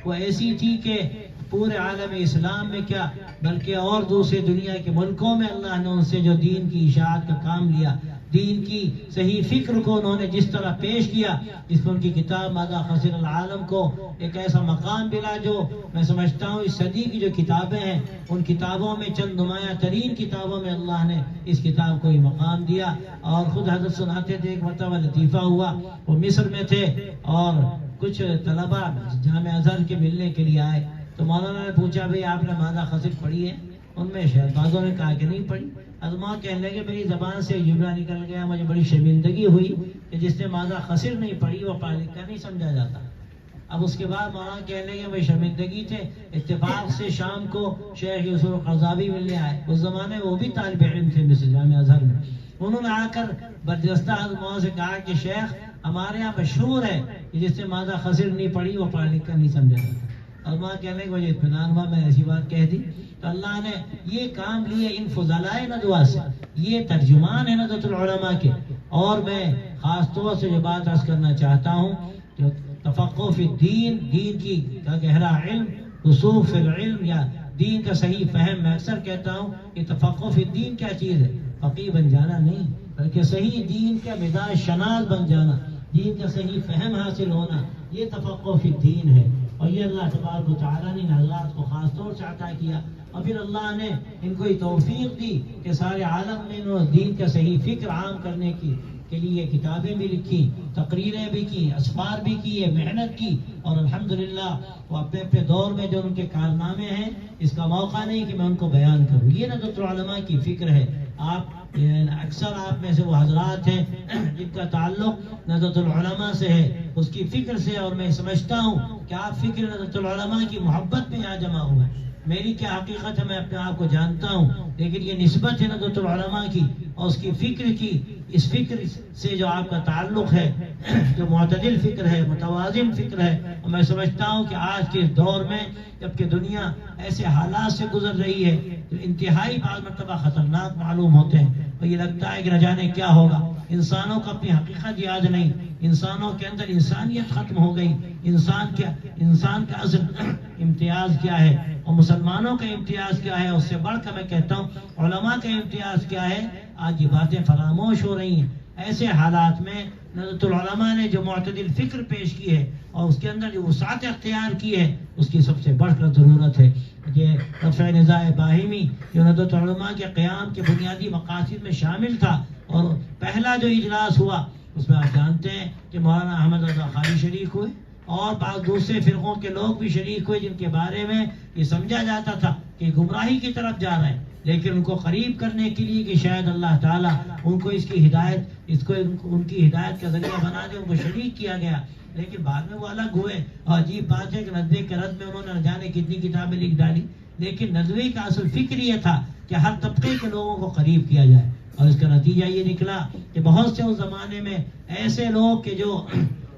وہ ایسی تھی کہ پورے عالم اسلام میں کیا بلکہ اور دوسرے دنیا کے ملکوں میں اللہ نے ان سے جو دین کی اشاعت کا کام لیا، دین کی صحیح فکر کو انہوں نے جس طرح پیش کیا، اس پر ان کی کتاب ماذا خسر العالم کو ایک ایسا مقام ملا جو میں سمجھتا ہوں اس صدی کی جو کتابیں ہیں ان کتابوں میں چند نمایاں ترین کتابوں میں اللہ نے اس کتاب کو ہی مقام دیا۔ اور خود حضرت سناتے تھے ایک مرتبہ لطیفہ ہوا، وہ مصر میں تھے اور کچھ طلبہ جامعہ ازہر کے ملنے کے لیے آئے، تو مولانا نے پوچھا بھئی آپ نے ماذا خسر پڑھی ہے؟ ان میں شہبازوں نے کہا کہ نہیں پڑھی۔ ازما کہنے لگے میری زبان سے جملہ نکل گیا، مجھے بڑی شرمندگی ہوئی کہ جس نے ماذا خسر نہیں پڑھی وہ پڑھ لکھ کر نہیں سمجھا جاتا۔ اب اس کے بعد مولانا کہنے لگے مجھے شرمندگی تھے، اتفاق سے شام کو شیخ یوسف القرضاوی ملنے آئے، اس زمانے وہ بھی طالب علم تھے مصر جامعہ ازہر میں۔ انہوں نے آ کر برجستہ ازما سے کہا کہ شیخ ہمارے یہاں مشہور ہے کہ جس نے ماذا خسر نہیں پڑھی وہ پڑھ لکھ کر نہیں سمجھا جاتا۔ ازما کہنے کو مجھے اطمینان ہوا، میں ایسی بات کہہ دی تو اللہ نے یہ کام لیے ان فضلائے ندوہ سے، یہ ترجمان ہے ندوۃ العلماء کے۔ اور میں خاص طور سے یہ بات عرض کرنا چاہتا ہوں کہ تفقہ فی الدین، دین کی کا گہرا علم، رسوخ فی العلم یا دین کا صحیح فہم، میں اکثر کہتا ہوں کہ تفقہ فی الدین کیا چیز ہے؟ فقیہ بن جانا نہیں، بلکہ صحیح دین کا مزاج شناس بن جانا، دین کا صحیح فہم حاصل ہونا، یہ تفقہ فی الدین ہے۔ اور یہ اللہ تبارک و تعالیٰ نے ان حضرات کو خاص طور سے عطا کیا، اور پھر اللہ نے ان کو یہ توفیق دی کہ سارے عالم میں انہوں نے دین کا صحیح فکر عام کرنے کے لیے کتابیں بھی لکھی، تقریریں بھی کی، اسفار بھی کیے، محنت کی، اور الحمدللہ وہ اپنے اپنے دور میں جو ان کے کارنامے ہیں اس کا موقع نہیں کہ میں ان کو بیان کروں۔ یہ ندوۃ العلماء کی فکر ہے۔ اکثر آپ میں سے وہ حضرات ہیں جن کا تعلق ندوۃ العلماء سے ہے، اس کی فکر سے، اور میں سمجھتا ہوں کہ آپ فکر ندوۃ العلماء کی محبت میں یہاں جمع ہوئے ہیں۔ میری کیا حقیقت ہے میں اپنے آپ کو جانتا ہوں، لیکن یہ نسبت ہے ندوۃ العلماء کی اور اس کی فکر کی، اس فکر سے جو آپ کا تعلق ہے جو معتدل فکر ہے، متوازن فکر ہے۔ اور میں سمجھتا ہوں کہ آج کے دور میں جبکہ دنیا ایسے حالات سے گزر رہی ہے جو انتہائی بعض مرتبہ خطرناک معلوم ہوتے ہیں، اور یہ لگتا ہے کہ نہ جانے کیا ہوگا، انسانوں کو اپنی حقیقت یاد نہیں، انسانوں کے اندر انسانیت ختم ہو گئی، انسان کا اصل امتیاز کیا ہے اور مسلمانوں کا امتیاز کیا ہے، اس سے بڑھ کر میں کہتا ہوں علماء کا امتیاز کیا ہے، آج یہ باتیں فراموش ہو رہی ہیں۔ ایسے حالات میں ندوۃ العلماء نے جو معتدل فکر پیش کی ہے اور اس کے اندر جو وسعت اختیار کی ہے، اس کی سب سے بڑھ کر ضرورت ہے۔ یہ رفع نزاع باہمی جو ندوۃ العلماء کے قیام کے بنیادی مقاصد میں شامل تھا، اور پہلا جو اجلاس ہوا اس میں آپ جانتے ہیں کہ مولانا احمد رضا خالی شریک ہوئے اور بعض دوسرے فرقوں کے لوگ بھی شریک ہوئے، جن کے بارے میں یہ سمجھا جاتا تھا کہ گمراہی کی طرف جا رہے ہیں، لیکن ان کو قریب کرنے کے لیے کہ شاید اللہ تعالیٰ ان کو اس کی ہدایت ان کی ہدایت کا ذریعہ بنا دے، ان کو شریک کیا گیا۔ لیکن بعد میں وہ الگ ہوئے، اور عجیب بات ہے کہ ندوے کے رد میں انہوں نے نہ جانے کتنی کتابیں لکھ ڈالی، لیکن ندوے کا اصل فکر یہ تھا کہ ہر طبقے کے لوگوں کو قریب کیا جائے، اور اس کا نتیجہ یہ نکلا کہ بہت سے اس زمانے میں ایسے لوگ کہ جو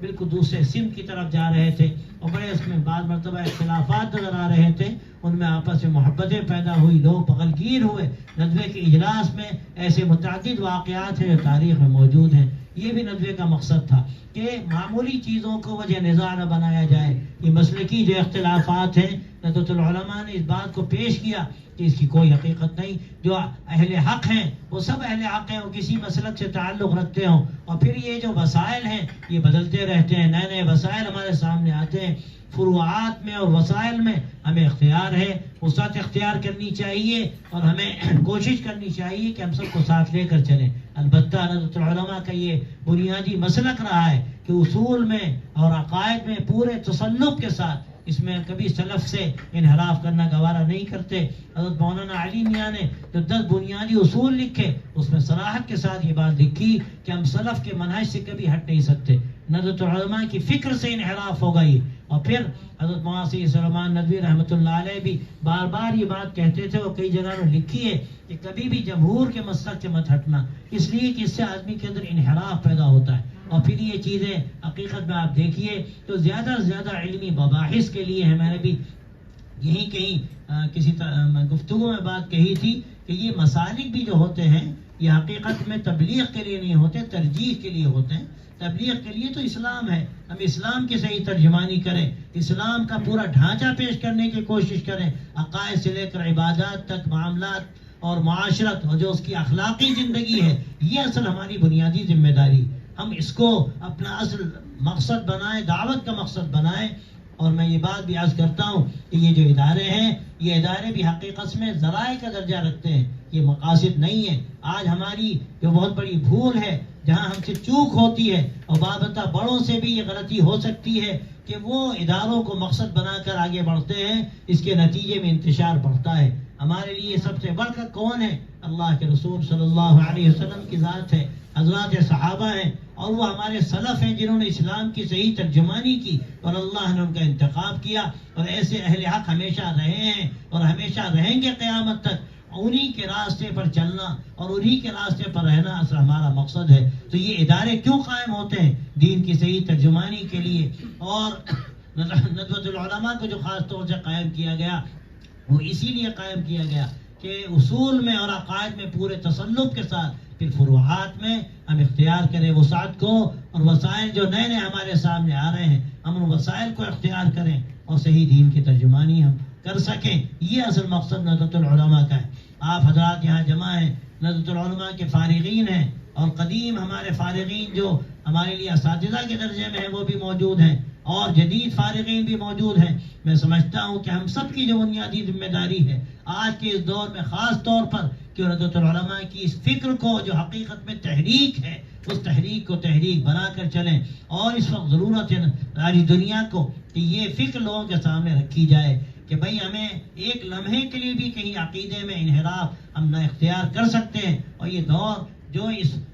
بالکل دوسرے سمت کی طرف جا رہے تھے، اور بڑے اس میں بعض مرتبہ اختلافات نظر آ رہے تھے، ان میں آپس میں محبتیں پیدا ہوئی، لوگ بغلگیر ہوئے۔ ندوے کے اجلاس میں ایسے متعدد واقعات ہیں جو تاریخ میں موجود ہیں۔ یہ بھی ندوے کا مقصد تھا کہ معمولی چیزوں کو وجہ نزاع نہ بنایا جائے۔ یہ مسلکی جو اختلافات ہیں، ندوۃ العلماء نے اس بات کو پیش کیا کہ اس کی کوئی حقیقت نہیں، جو اہل حق ہیں وہ سب اہل حق ہیں، وہ کسی مسلک سے تعلق رکھتے ہوں، اور پھر یہ جو وسائل ہیں یہ بدلتے رہتے ہیں، نئے نئے وسائل ہمارے سامنے آتے ہیں۔ فروعات میں اور وسائل میں ہمیں اختیار ہے، وسعت اختیار کرنی چاہیے، اور ہمیں کوشش کرنی چاہیے کہ ہم سب کو ساتھ لے کر چلیں۔ البتہ ندوۃ العلماء کا یہ بنیادی مسلک رہا ہے کہ اصول میں اور عقائد میں پورے تسلط کے ساتھ اس میں کبھی سلف سے انحراف کرنا گوارا نہیں کرتے۔ حضرت مولانا علی میاں نے جو 10 بنیادی اصول لکھے اس میں صراحت کے ساتھ یہ بات لکھی کہ ہم سلف کے منہج سے کبھی ہٹ نہیں سکتے، ندوۃ العلماء کی فکر سے انحراف ہوگا یہ۔ اور پھر حضرت مولانا سلیمان ندوی رحمۃ اللہ علیہ بھی بار بار یہ بات کہتے تھے، اور کئی جگہ لکھی ہے کہ کبھی بھی جمہور کے مسلک سے مت ہٹنا، اس لیے کہ اس سے آدمی کے اندر انحراف پیدا ہوتا ہے۔ اور پھر یہ چیزیں حقیقت میں آپ دیکھیے تو زیادہ سے زیادہ علمی مباحث کے لیے ہے۔ میں نے بھی یہیں کہیں کسی گفتگو میں بات کہی تھی کہ یہ مسالک بھی جو ہوتے ہیں یہ حقیقت میں تبلیغ کے لیے نہیں ہوتے، ترجیح کے لیے ہوتے ہیں۔ تبلیغ کے لیے تو اسلام ہے، ہم اسلام کی صحیح ترجمانی کریں، اسلام کا پورا ڈھانچہ پیش کرنے کی کوشش کریں، عقائد سے لے کر عبادات تک، معاملات اور معاشرت اور جو اس کی اخلاقی زندگی ہے، یہ اصل ہماری بنیادی ذمہ داری۔ ہم اس کو اپنا اصل مقصد بنائیں، دعوت کا مقصد بنائیں۔ اور میں یہ بات بھی عرض کرتا ہوں کہ یہ جو ادارے ہیں، یہ ادارے بھی حقیقت میں ذرائع کا درجہ رکھتے ہیں، یہ مقاصد نہیں ہے۔ آج ہماری جو بہت بڑی بھول ہے، جہاں ہم سے چوک ہوتی ہے، اور بابتہ بڑوں سے بھی یہ غلطی ہو سکتی ہے کہ وہ اداروں کو مقصد بنا کر آگے بڑھتے ہیں، اس کے نتیجے میں انتشار بڑھتا ہے۔ ہمارے لیے سب سے بڑھ کر کون ہے؟ اللہ کے رسول صلی اللہ علیہ وسلم کی ذات ہے، حضرات صحابہ ہیں، اور وہ ہمارے سلف ہیں جنہوں نے اسلام کی صحیح ترجمانی کی، اور اللہ نے ان کا انتخاب کیا، اور ایسے اہل حق ہمیشہ رہے ہیں اور ہمیشہ رہیں گے قیامت تک۔ انہی کے راستے پر چلنا اور انہی کے راستے پر رہنا اصل ہمارا مقصد ہے۔ تو یہ ادارے کیوں قائم ہوتے ہیں؟ دین کی صحیح ترجمانی کے لیے۔ اور ندوۃ العلماء کو جو خاص طور سے قائم کیا گیا، وہ اسی لیے قائم کیا گیا کہ اصول میں اور عقائد میں پورے تسلط کے ساتھ، پھر فروعات میں ہم اختیار کریں وسعت کو، اور وسائل جو نئے نئے ہمارے سامنے آ رہے ہیں، ہم ان وسائل کو اختیار کریں اور صحیح دین کی ترجمانی ہم کر سکیں۔ یہ اصل مقصد ندوۃ العلماء کا ہے۔ آپ حضرات یہاں جمع ہیں، ندوۃ العلماء کے فارغین ہیں، اور قدیم ہمارے فارغین جو ہمارے لیے اساتذہ کے درجے میں ہیں وہ بھی موجود ہیں، اور جدید فارغین بھی موجود ہیں۔ میں سمجھتا ہوں کہ ہم سب کی جو بنیادی ذمہ داری ہے آج کے اس دور میں، خاص طور پر کہ ندوۃ العلماء کی اس فکر کو جو حقیقت میں تحریک ہے، اس تحریک کو تحریک بنا کر چلیں۔ اور اس وقت ضرورت ہے ساری دنیا کو کہ یہ فکر لوگوں کے سامنے رکھی جائے کہ بھئی ہمیں ایک لمحے کے لیے بھی کہیں عقیدے میں انحراف ہم نہ اختیار کر سکتے ہیں۔ اور یہ دور جو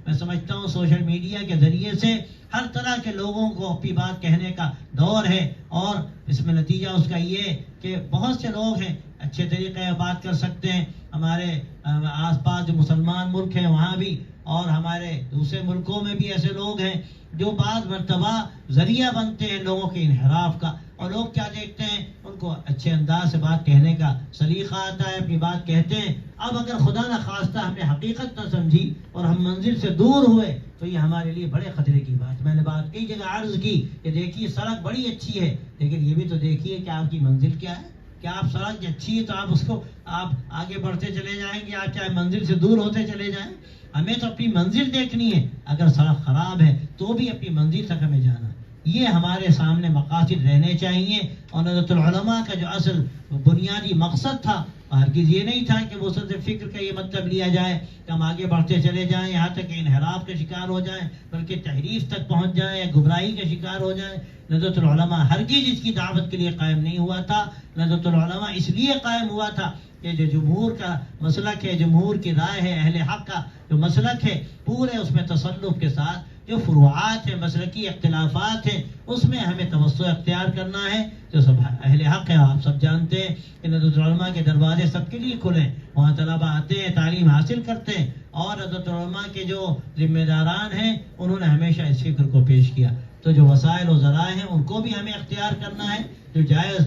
میں سمجھتا ہوں سوشل میڈیا کے ذریعے سے ہر طرح کے لوگوں کو اپنی بات کہنے کا دور ہے، اور اس میں نتیجہ اس کا یہ کہ بہت سے لوگ ہیں اچھے طریقے سے بات کر سکتے ہیں، ہمارے آس پاس جو مسلمان ملک ہیں وہاں بھی، اور ہمارے دوسرے ملکوں میں بھی ایسے لوگ ہیں جو بعض مرتبہ ذریعہ بنتے ہیں لوگوں کے انحراف کا، اور لوگ کیا دیکھتے ہیں، ان کو اچھے انداز سے بات کہنے کا سلیقہ آتا ہے، اپنی بات کہتے ہیں۔ اب اگر خدا نہ خواستہ ہم نے حقیقت نہ سمجھی اور ہم منزل سے دور ہوئے تو یہ ہمارے لیے بڑے خطرے کی بات۔ میں نے بات کئی جگہ عرض کی کہ دیکھیے سڑک بڑی اچھی ہے، لیکن یہ بھی تو دیکھیے کہ آپ کی منزل کیا ہے۔ کیا آپ سڑک اچھی ہے تو آپ اس کو آپ آگے بڑھتے چلے جائیں گے، آپ چاہے منزل سے دور ہوتے چلے جائیں؟ ہمیں تو اپنی منزل دیکھنی ہے، اگر سڑک خراب ہے تو بھی اپنی منزل تک ہمیں جانا ہے۔ یہ ہمارے سامنے مقاصد رہنے چاہیے۔ اور ندوۃ العلماء کا جو اصل بنیادی مقصد تھا، ہرگز یہ نہیں تھا کہ وسعت فکر کا یہ مطلب لیا جائے کہ ہم آگے بڑھتے چلے جائیں یہاں تک کہ انحراف کا شکار ہو جائیں، بلکہ تحریف تک پہنچ جائیں یا گمراہی کا شکار ہو جائیں۔ ندوۃ العلماء ہرگز اس کی دعوت کے لیے قائم نہیں ہوا تھا۔ ندوۃ العلماء اس لیے قائم ہوا تھا کہ جو جمہور کا مسلک ہے، جمہور کی رائے ہے، اہل حق کا جو مسلک ہے، پورے اس میں تصلف کے ساتھ جو فروعات ہیں، مسلکی اختلافات ہیں، اس میں ہمیں توسع اختیار کرنا ہے۔ جو سب اہل حق ہے، آپ سب جانتے ہیں کہ ندوۃ العلماء کے دروازے سب کے لیے کھلے ہیں، وہاں طلبہ آتے ہیں، تعلیم حاصل کرتے ہیں، اور ندوۃ العلماء کے جو ذمہ داران ہیں انہوں نے ہمیشہ اس فکر کو پیش کیا۔ تو جو وسائل و ذرائع ہیں ان کو بھی ہمیں اختیار کرنا ہے، جو جائز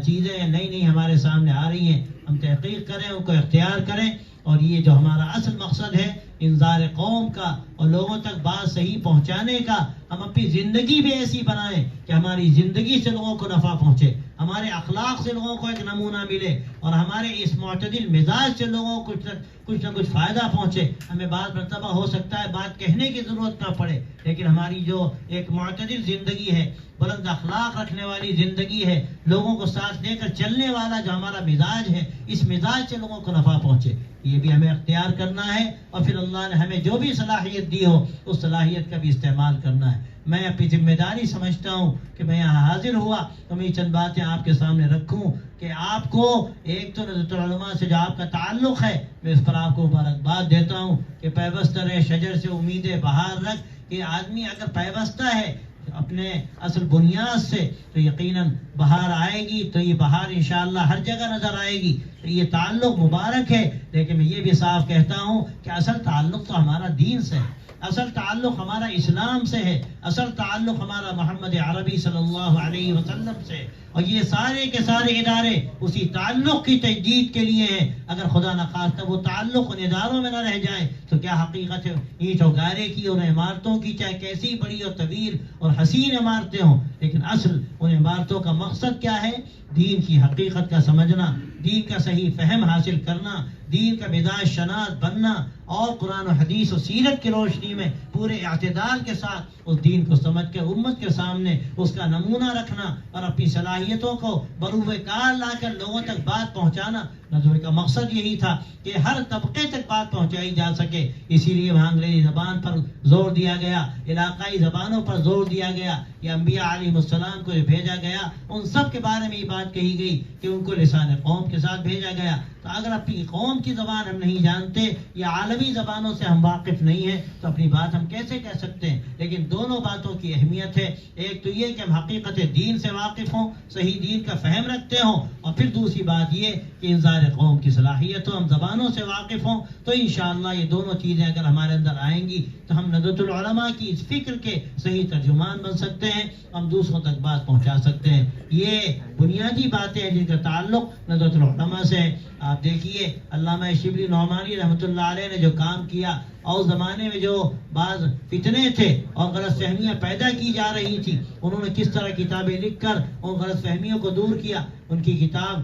چیزیں نئی نئی ہمارے سامنے آ رہی ہیں ہم تحقیق کریں، ان کو اختیار کریں۔ اور یہ جو ہمارا اصل مقصد ہے انذار قوم کا اور لوگوں تک بات صحیح پہنچانے کا، ہم اپنی زندگی بھی ایسی بنائیں کہ ہماری زندگی سے لوگوں کو نفع پہنچے، ہمارے اخلاق سے لوگوں کو ایک نمونہ ملے، اور ہمارے اس معتدل مزاج سے لوگوں کو کچھ نہ کچھ فائدہ پہنچے۔ ہمیں بعض مرتبہ ہو سکتا ہے بات کہنے کی ضرورت نہ پڑے، لیکن ہماری جو ایک معتدل زندگی ہے، بلند اخلاق رکھنے والی زندگی ہے، لوگوں کو ساتھ لے کر چلنے والا جو ہمارا مزاج ہے، اس مزاج سے لوگوں کو نفع پہنچے، یہ بھی ہمیں اختیار کرنا ہے۔ اور پھر اللہ نے ہمیں جو بھی صلاحیت دی ہو اس صلاحیت کا بھی استعمال کرنا ہے۔ میں اپنی ذمہ داری سمجھتا ہوں کہ میں یہاں حاضر ہوا تو میں یہ چند باتیں آپ کے سامنے رکھوں کہ آپ کو ایک تو ندوۃ العلماء سے جو آپ کا تعلق ہے، میں اس پر آپ کو مبارکباد دیتا ہوں کہ پیوستہ رہے شجر سے امید بہار رکھ، کہ آدمی اگر پیوستہ ہے اپنے اصل بنیاد سے تو یقیناً بہار آئے گی تو یہ بہار انشاءاللہ ہر جگہ نظر آئے گی. تو یہ تعلق مبارک ہے. لیکن میں یہ بھی صاف کہتا ہوں کہ اصل تعلق تو ہمارا دین سے ہے، اصل تعلق ہمارا اسلام سے ہے، اصل تعلق ہمارا محمد عربی صلی اللہ علیہ وسلم سے. اور یہ سارے کے سارے ادارے اسی تعلق کی تجدید کے لیے ہیں. اگر خدا نخواستہ وہ تعلق ان اداروں میں نہ رہ جائے تو کیا حقیقت ہے اینٹ و گارے کی اور عمارتوں کی، چاہے کیسی بڑی اور طویل اور حسین عمارتیں ہوں، لیکن اصل ان عمارتوں کا مقصد کیا ہے؟ دین کی حقیقت کا سمجھنا، دین کا صحیح فہم حاصل کرنا، دین کا مزاج شناس بننا، اور قرآن و حدیث و سیرت کی روشنی میں پورے اعتدال کے ساتھ اس دین کو سمجھ کے امت کے سامنے اس کا نمونہ رکھنا اور اپنی صلاحیتوں کو بروئے کار لا کر لوگوں تک بات پہنچانا. نظر کا مقصد یہی تھا کہ ہر طبقے تک بات پہنچائی جا سکے. اسی لیے وہاں انگریزی زبان پر زور دیا گیا، علاقائی زبانوں پر زور دیا گیا. یہ انبیاء علیہ السلام کو بھیجا گیا، ان سب کے بارے میں یہ بات کہی گئی کہ ان کو لسان قوم کے ساتھ بھیجا گیا. تو اگر اپنی قوم کی زبان ہم نہیں جانتے یا عالمی زبانوں سے ہم واقف نہیں ہیں تو اپنی بات ہم کیسے کہہ سکتے ہیں؟ لیکن دونوں باتوں کی اہمیت ہے. ایک تو یہ کہ ہم حقیقت دین سے واقف ہوں، صحیح دین کا فہم رکھتے ہوں، اور پھر دوسری بات یہ کہ انذار قوم کی صلاحیت ہو، ہم زبانوں سے واقف ہوں. تو انشاءاللہ یہ دونوں چیزیں اگر ہمارے اندر آئیں گی تو ہم ندوۃ العلماء کی اس فکر کے صحیح ترجمان بن سکتے ہیں، ہم دوسروں تک بات پہنچا سکتے ہیں. یہ بنیادی باتیں ہیں جن کا تعلق ندوۃ العلماء سے ہے. آپ دیکھیے علامہ شبلی نعمانی رحمۃ اللہ علیہ نے جو کام کیا، اور زمانے میں جو بعض فتنے تھے اور غلط فہمیاں پیدا کی جا رہی تھی، انہوں نے کس طرح کتابیں لکھ کر ان غلط فہمیوں کو دور کیا. ان کی کتاب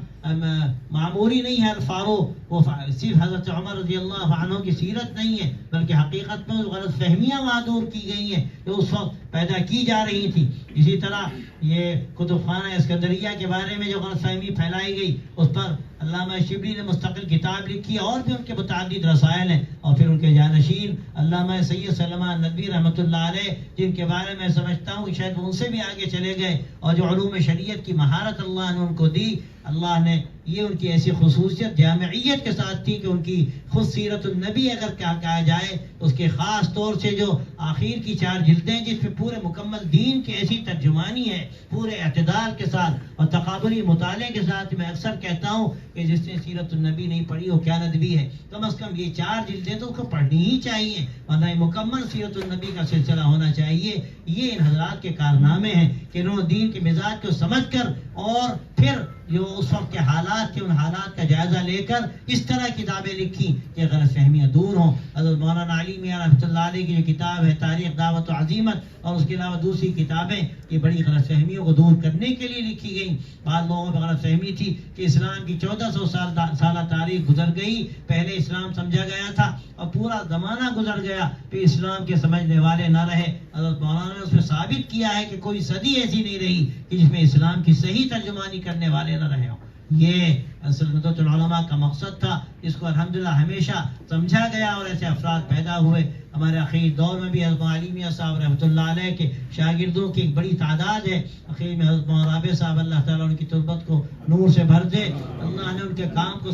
معمولی نہیں ہے الفاروق، وہ صرف حضرت عمر رضی اللہ عنہ کی سیرت نہیں ہے، بلکہ حقیقت میں غلط فہمیاں وہاں دور کی گئی ہیں جو اس وقت پیدا کی جا رہی تھی. اسی طرح یہ کتب خانہ اسکندریہ کے بارے میں جو غلط فہمی پھیلائی گئی، اس پر علامہ شبلی نے مستقل کتاب لکھی، اور بھی ان کے متعدد رسائل ہیں. اور پھر ان کے جانشین علامہ سید سلمان ندوی رحمۃ اللہ علیہ، جن کے بارے میں سمجھتا ہوں کہ شاید ان سے بھی آگے چلے گئے، اور جو علوم شریعت کی مہارت اللہ نے ان کو دی، اللہ نے یہ ان کی ایسی خصوصیت جامعیت کے ساتھ تھی کہ ان کی خود سیرت النبی اگر کہا جائے تو اس کے خاص طور سے جو آخر کی 4 جلدیں جس میں پورے مکمل دین کی ایسی ترجمانی ہے پورے اعتدال کے ساتھ اور تقابلی مطالعے کے ساتھ. میں اکثر کہتا ہوں کہ جس نے سیرت النبی نہیں پڑھی وہ کیا ندوی ہے. کم از کم یہ 4 جلدیں تو اس کو پڑھنی ہی چاہیے، ورنہ یہ مکمل سیرت النبی کا سلسلہ ہونا چاہیے. یہ ان حضرات کے کارنامے ہیں کہ انہوں نے دین کے مزاج کو سمجھ کر اور پھر جو اس وقت کے حالات تھے ان حالات کا جائزہ لے کر اس طرح کتابیں لکھی کہ غلط فہمیاں دور ہوں. حضرت مولانا علی میاں رحمۃ اللہ علیہ کی جو کتاب ہے تاریخ دعوت و عزیمت، اور اس کے علاوہ دوسری کتابیں، یہ بڑی غلط فہمیوں کو دور کرنے کے لیے لکھی گئی. بعض لوگوں میں غلط فہمی تھی کہ اسلام کی 1400 سالہ تاریخ گزر گئی، پہلے اسلام سمجھا گیا تھا اور پورا زمانہ گزر گیا، پھر اسلام کے سمجھنے والے نہ رہے. حضرت مولانا نے اس میں ثابت کیا ہے کہ کوئی صدی ایسی نہیں رہی کہ جس میں اسلام کی صحیح ترجمانی کرنے والے نہ رہے ہوں. یہ ندوۃ العلماء کا مقصد تھا، اس کو الحمدللہ ہمیشہ سمجھا گیا اور ایسے افراد پیدا ہوئے. ہمارے اخیر دور میں بھی حضرت علی میاں صاحب رحمۃ اللہ علیہ کے شاگردوں کی ایک بڑی تعداد ہے. اخیر میں حضرت رابع صاحب، اللہ تعالیٰ ان کی تربت کو نور سے بھر دے، اللہ نے ان کے کام کو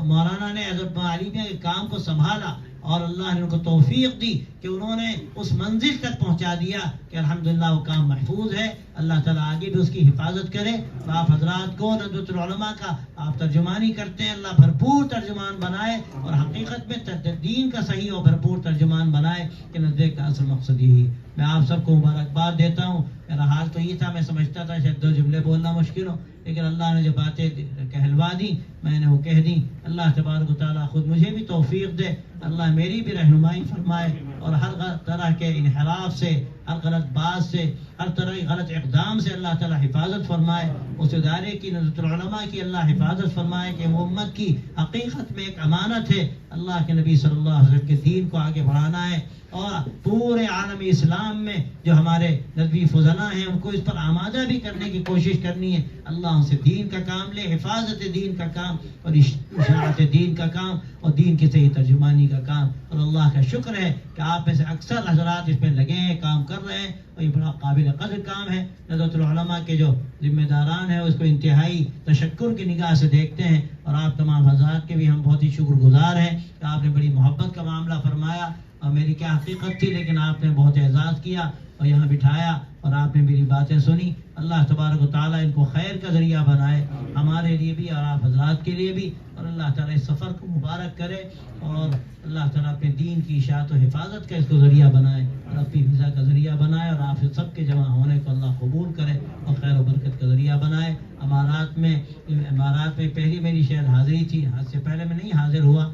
مولانا نے حضرت علی میاں کے کام کو سنبھالا اور اللہ نے ان کو توفیق دی کہ انہوں نے اس منزل تک پہنچا دیا کہ الحمدللہ وہ کام محفوظ ہے. اللہ تعالیٰ آگے بھی اس کی حفاظت کرے. تو آپ حضرات کو ندوۃ العلماء کا آپ ترجمانی کرتے ہیں، اللہ بھرپور ترجمان بنائے اور حقیقت میں دین کا صحیح اور بھرپور ترجمان بنائے کہ ندوے کا اصل مقصد یہی. میں آپ سب کو مبارکباد دیتا ہوں. میرا حال تو یہ تھا، میں سمجھتا تھا شاید 2 جملے بولنا مشکل ہو، لیکن اللہ نے جو باتیں کہلوا دی میں نے وہ کہہ دی. اللہ تبارک و تعالیٰ خود مجھے بھی توفیق دے، اللہ میری بھی رہنمائی فرمائے اور ہر طرح کے انحراف سے، ہر غلط بات سے، ہر طرح کی غلط اقدام سے اللہ تعالیٰ حفاظت فرمائے. اس ادارے کی ندوۃ العلماء کی اللہ حفاظت فرمائے کہ وہ امت کی حقیقت میں ایک امانت ہے. اللہ کے نبی صلی اللہ علیہ وسلم کے دین کو آگے بڑھانا ہے اور پورے عالم اسلام میں جو ہمارے ندوی فضلاء ہیں ان کو اس پر آمادہ بھی کرنے کی کوشش کرنی ہے. اللہ ان سے دین کا کام لے، حفاظت دین کا کام اور اشاعت دین کا کام اور دین کی صحیح ترجمانی کا کام. اور اللہ کا شکر ہے کہ آپ میں سے اکثر حضرات اس میں لگے ہیں، کام کر رہے ہیں، اور یہ بڑا قابل قدر کام ہے. ندوۃ العلماء کے جو ذمہ داران ہیں اس کو انتہائی تشکر کی نگاہ سے دیکھتے ہیں، اور آپ تمام حضرات کے بھی ہم بہت ہی شکر گزار ہیں کہ آپ نے بڑی محبت کا معاملہ فرمایا. اور میری کیا حقیقت تھی، لیکن آپ نے بہت اعزاز کیا اور یہاں بٹھایا اور آپ نے میری باتیں سنی. اللہ تبارک و تعالیٰ ان کو خیر کا ذریعہ بنائے، ہمارے لیے بھی اور آپ حضرات کے لیے بھی. اور اللہ تعالیٰ اس سفر کو مبارک کرے اور اللہ تعالیٰ اپنے دین کی اشاعت و حفاظت کا اس کو ذریعہ بنائے اور اپنی فضا کا ذریعہ بنائے اور آپ سب کے جمع ہونے کو اللہ قبول کرے اور خیر و برکت کا ذریعہ بنائے. امارات میں پہلی میری شاید حاضری تھی، حج سے پہلے میں نہیں حاضر ہوا،